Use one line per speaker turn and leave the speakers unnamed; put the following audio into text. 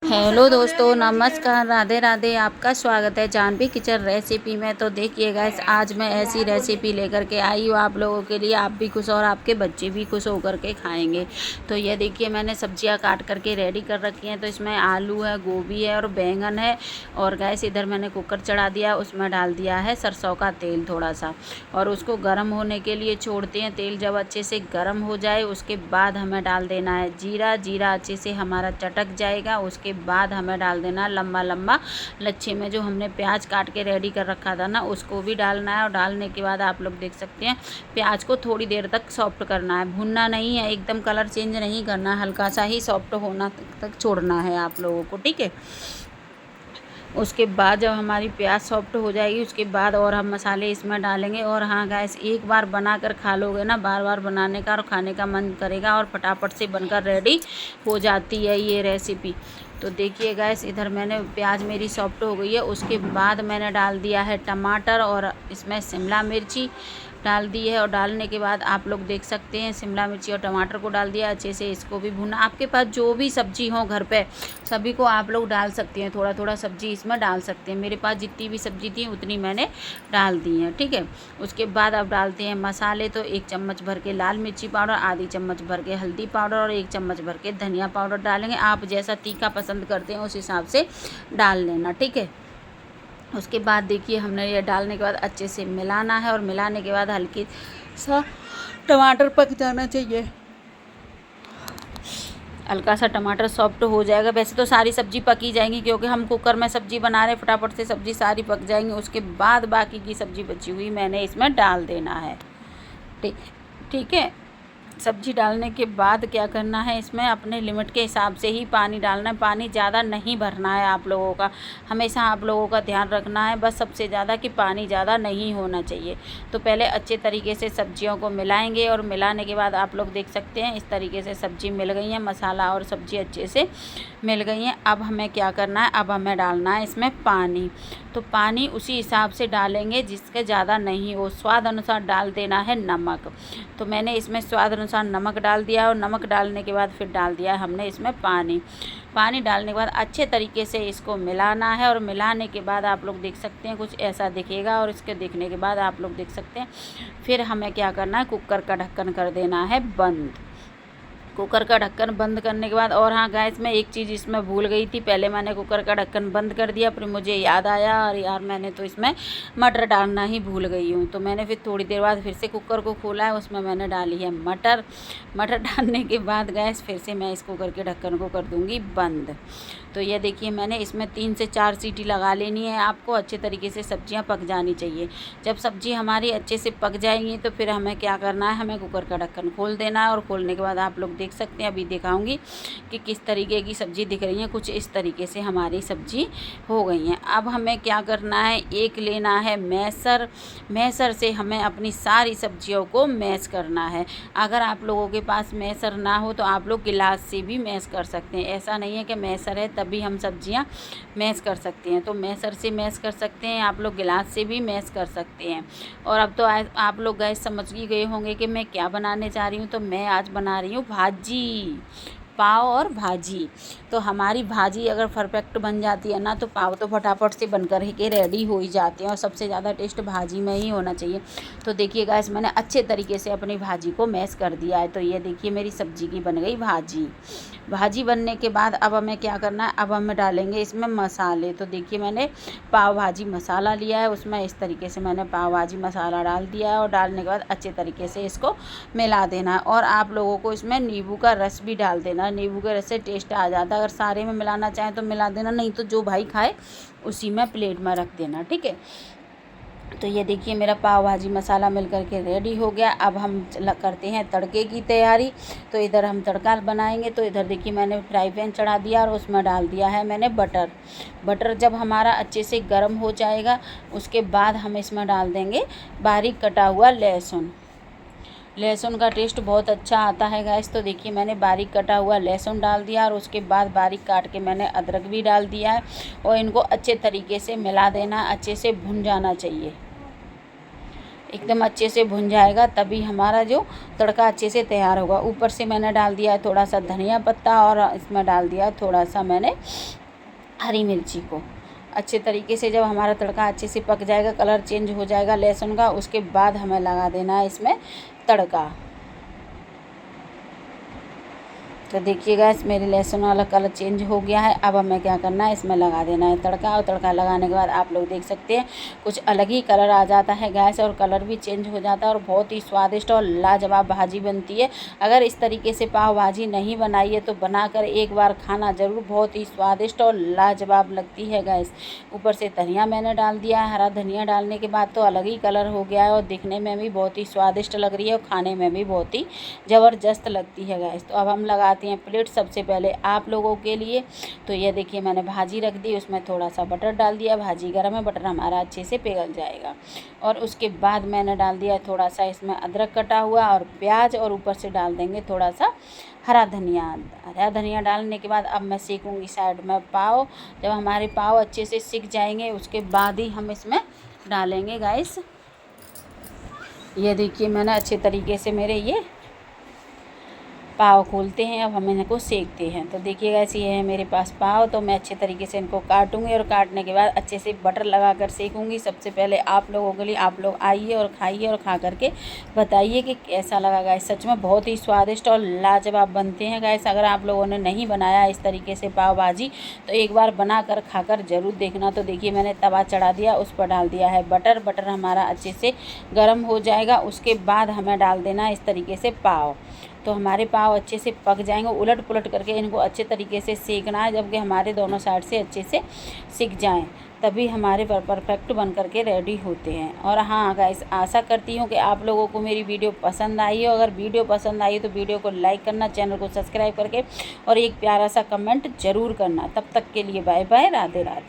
Hello दोस्तों, नमस्कार, राधे राधे। आपका स्वागत है जानवी किचन रेसिपी में। तो देखिए गाइस, आज मैं ऐसी रेसिपी लेकर के आई हूँ आप लोगों के लिए। आप भी खुश और आपके बच्चे भी खुश होकर के खाएंगे। तो ये देखिए, मैंने सब्जियां काट करके रेडी कर रखी हैं। तो इसमें आलू है, गोभी है और बैंगन है। और गैस इधर मैंने कुकर चढ़ा दिया, उसमें डाल दिया है सरसों का तेल थोड़ा सा, और उसको गर्म होने के लिए छोड़ते हैं। तेल जब अच्छे से गर्म हो जाए उसके बाद हमें डाल देना है जीरा। जीरा अच्छे से हमारा चटक जाएगा, उसके बाद हमें डाल देना लम्बा लम्बा लच्छे में जो हमने प्याज काट के रेडी कर रखा था ना, उसको भी डालना है। और डालने के बाद आप लोग देख सकते हैं, प्याज को थोड़ी देर तक सॉफ्ट करना है, भुनना नहीं है, एकदम कलर चेंज नहीं करना, हल्का सा ही सॉफ्ट होना तक छोड़ना है आप लोगों को, ठीक है। उसके बाद जब हमारी प्याज सॉफ्ट हो जाएगी उसके बाद और हम मसाले इसमें डालेंगे। और हाँ गैस, एक बार बना कर खा लोगे ना, बार बार बनाने का और खाने का मन करेगा, और फटाफट से बनकर रेडी हो जाती है ये रेसिपी। तो देखिए गैस, इधर मैंने प्याज मेरी सॉफ्ट हो गई है। उसके बाद मैंने डाल दिया है टमाटर, और इसमें शिमला मिर्ची डाल दी है। और डालने के बाद आप लोग देख सकते हैं, शिमला मिर्ची और टमाटर को डाल दिया, अच्छे से इसको भी भुना। आपके पास जो भी सब्जी हो घर पे, सभी को आप लोग डाल सकते हैं, थोड़ा थोड़ा सब्जी इसमें डाल सकते हैं। मेरे पास जितनी भी सब्जी थी उतनी मैंने डाल दी है, ठीक है। उसके बाद अब डालते हैं मसाले। तो 1 चम्मच भर के लाल मिर्ची पाउडर, आधी चम्मच भर के हल्दी पाउडर और 1 चम्मच भर के धनिया पाउडर डालेंगे। आप जैसा तीखा पसंद करते हैं उस हिसाब से डाल लेना, ठीक है। उसके बाद देखिए, हमने ये डालने के बाद अच्छे से मिलाना है, और मिलाने के बाद हल्की सा टमाटर पक जाना चाहिए। हल्का सा टमाटर सॉफ्ट हो जाएगा। वैसे तो सारी सब्जी पकी जाएंगी, क्योंकि हम कुकर में सब्जी बना रहे हैं, फटाफट से सब्जी सारी पक जाएंगी। उसके बाद बाकी की सब्जी बची हुई मैंने इसमें डाल देना है, ठीक ठीक है। सब्जी डालने के बाद क्या करना है, इसमें अपने लिमिट के हिसाब से ही पानी डालना है। पानी ज़्यादा नहीं भरना है आप लोगों का, हमेशा आप लोगों का ध्यान रखना है बस सबसे ज़्यादा कि पानी ज़्यादा नहीं होना चाहिए। तो पहले अच्छे तरीके से सब्जियों को मिलाएंगे, और मिलाने के बाद आप लोग देख सकते हैं इस तरीके से सब्जी मिल गई है, मसाला और सब्जी अच्छे से मिल गई हैं। अब हमें क्या करना है, अब हमें डालना है इसमें पानी। तो पानी उसी हिसाब से डालेंगे जिसके ज़्यादा नहीं हो। स्वाद अनुसार डाल देना है नमक। तो मैंने इसमें स्वाद अनुसार नमक डाल दिया, और नमक डालने के बाद फिर डाल दिया हमने इसमें पानी। पानी डालने के बाद अच्छे तरीके से इसको मिलाना है, और मिलाने के बाद आप लोग देख सकते हैं कुछ ऐसा दिखेगा। और इसके देखने के बाद आप लोग देख सकते हैं फिर हमें क्या करना है, कुकर का ढक्कन कर देना है बंद। कुकर का ढक्कन बंद करने के बाद, और हाँ गैस, मैं एक चीज़ इसमें भूल गई थी, पहले मैंने कुकर का ढक्कन बंद कर दिया, फिर मुझे याद आया और यार मैंने तो इसमें मटर डालना ही भूल गई हूँ। तो मैंने फिर थोड़ी देर बाद फिर से कुकर को खोला है, उसमें मैंने डाली है मटर। मटर डालने के बाद गैस फिर से मैं इस कुकर के ढक्कन को कर दूँगी बंद। तो ये देखिए, मैंने इसमें 3 से 4 सीटी लगा लेनी है। आपको अच्छे तरीके से सब्जियां पक जानी चाहिए। जब सब्जी हमारी अच्छे से पक जाएंगी तो फिर हमें क्या करना है, हमें कुकर का ढक्कन खोल देना है। और खोलने के बाद आप लोग देख सकते हैं, अभी दिखाऊंगी कि किस तरीके की सब्जी दिख रही है। कुछ इस तरीके से हमारी सब्जी हो गई है। अब हमें क्या करना है, एक लेना है मैसर। मैसर से हमें अपनी सारी सब्जियों को मैश करना है। अगर आप लोगों के पास मैसर ना हो तो आप लोग गिलास से भी मैश कर सकते हैं। ऐसा नहीं है कि मैसर है तभी हम सब्जियां मैश कर सकते हैं। तो मैसर से मैश कर सकते हैं, आप लोग गिलास से भी मैश कर सकते हैं। और अब तो आप लोग गैस समझ ही गए होंगे कि मैं क्या बनाने जा रही हूँ। तो मैं आज बना रही हूँ भाजी, पाव और भाजी। तो हमारी भाजी अगर परफेक्ट बन जाती है ना, तो पाव तो फटाफट से बनकर के रेडी हो ही जाते हैं। और सबसे ज़्यादा टेस्ट भाजी में ही होना चाहिए। तो देखिए गाइस, मैंने अच्छे तरीके से अपनी भाजी को मैश कर दिया है। तो ये देखिए, मेरी सब्जी की बन गई भाजी। भाजी बनने के बाद अब हमें क्या करना है, अब हमें डालेंगे इसमें मसाले। तो देखिए, मैंने पाव भाजी मसाला लिया है, उसमें इस तरीके से मैंने पाव भाजी मसाला डाल दिया है। और डालने के बाद अच्छे तरीके से इसको मिला देना है। और आप लोगों को इसमें नींबू का रस भी डाल देना। नींबू के रस से टेस्ट आ जाता है। अगर सारे में मिलाना चाहें तो मिला देना, नहीं तो जो भाई खाए उसी में प्लेट में रख देना, ठीक है। तो ये देखिए, मेरा पाव भाजी मसाला मिल करके रेडी हो गया। अब हम करते हैं तड़के की तैयारी। तो इधर हम तड़का बनाएंगे। तो इधर देखिए, मैंने फ्राई पैन चढ़ा दिया और उसमें डाल दिया है मैंने बटर। बटर जब हमारा अच्छे से गर्म हो जाएगा उसके बाद हम इसमें डाल देंगे बारीक कटा हुआ लहसुन। लहसुन का टेस्ट बहुत अच्छा आता है गैस। तो देखिए, मैंने बारीक कटा हुआ लहसुन डाल दिया, और उसके बाद बारीक काट के मैंने अदरक भी डाल दिया है। और इनको अच्छे तरीके से मिला देना, अच्छे से भुन जाना चाहिए। एकदम अच्छे से भुन जाएगा तभी हमारा जो तड़का अच्छे से तैयार होगा। ऊपर से मैंने डाल दिया है थोड़ा सा धनिया पत्ता, और इसमें डाल दिया थोड़ा सा मैंने हरी मिर्ची को अच्छे तरीके से, जब हमारा तड़का अच्छे से पक जाएगा, कलर चेंज हो जाएगा लहसुन का, उसके बाद हमें लगा देना है इसमें तड़का। तो देखिए गैस मेरे लहसुन वाला कलर चेंज हो गया है। अब हमें क्या करना है, इसमें लगा देना है तड़का। और तड़का लगाने के बाद आप लोग देख सकते हैं कुछ अलग ही कलर आ जाता है गैस, और कलर भी चेंज हो जाता है और बहुत ही स्वादिष्ट और लाजवाब भाजी बनती है। अगर इस तरीके से पाव भाजी नहीं बनाई है तो बनाकर एक बार खाना ज़रूर, बहुत ही स्वादिष्ट और लाजवाब लगती है गैस। ऊपर से धनिया मैंने डाल दिया है, हरा धनिया डालने के बाद तो अलग ही कलर हो गया है और दिखने में भी बहुत ही स्वादिष्ट लग रही है और खाने में भी बहुत ही ज़बरदस्त लगती है गैस। तो अब हम लगाते हैं प्लेट सबसे पहले आप लोगों के लिए। तो ये देखिए मैंने भाजी रख दी, उसमें थोड़ा सा बटर डाल दिया। भाजी गर्म है, बटर हमारा अच्छे से पिघल जाएगा। और उसके बाद मैंने डाल दिया थोड़ा सा इसमें अदरक कटा हुआ और प्याज, और ऊपर से डाल देंगे थोड़ा सा हरा धनिया। हरा धनिया डालने के बाद अब मैं सेकूंगी साइड में पाव। जब हमारे पाव अच्छे से सिक जाएंगे उसके बाद ही हम इसमें डालेंगे गैस। ये देखिए मैंने अच्छे तरीके से मेरे ये पाव खोलते हैं, अब हम इनको सेकते हैं। तो देखिए ऐसे ये है मेरे पास पाव, तो मैं अच्छे तरीके से इनको काटूंगी और काटने के बाद अच्छे से बटर लगाकर सेकूंगी। सबसे पहले आप लोगों के लिए, आप लोग आइए और खाइए और खा करके बताइए कि कैसा लगा गैस। सच में बहुत ही स्वादिष्ट और लाजवाब बनते हैं गैस। अगर आप लोगों ने नहीं बनाया इस तरीके से पाव भाजी तो एक बार बना कर खाकर ज़रूर देखना। तो देखिए मैंने तवा चढ़ा दिया, उस पर डाल दिया है बटर। बटर हमारा अच्छे से गर्म हो जाएगा, उसके बाद हमें डाल देना है इस तरीके से पाव। तो हमारे पाव अच्छे से पक जाएंगे। उलट पुलट करके इनको अच्छे तरीके से सेकना है, जबकि हमारे दोनों साइड से अच्छे से सिक जाएं, तभी हमारे परफेक्ट बन करके रेडी होते हैं। और हाँ गाइस, आशा करती हूँ कि आप लोगों को मेरी वीडियो पसंद आई हो। अगर वीडियो पसंद आई तो वीडियो को लाइक करना, चैनल को सब्सक्राइब करके और एक प्यारा सा कमेंट ज़रूर करना। तब तक के लिए बाय बाय, राधे राधे।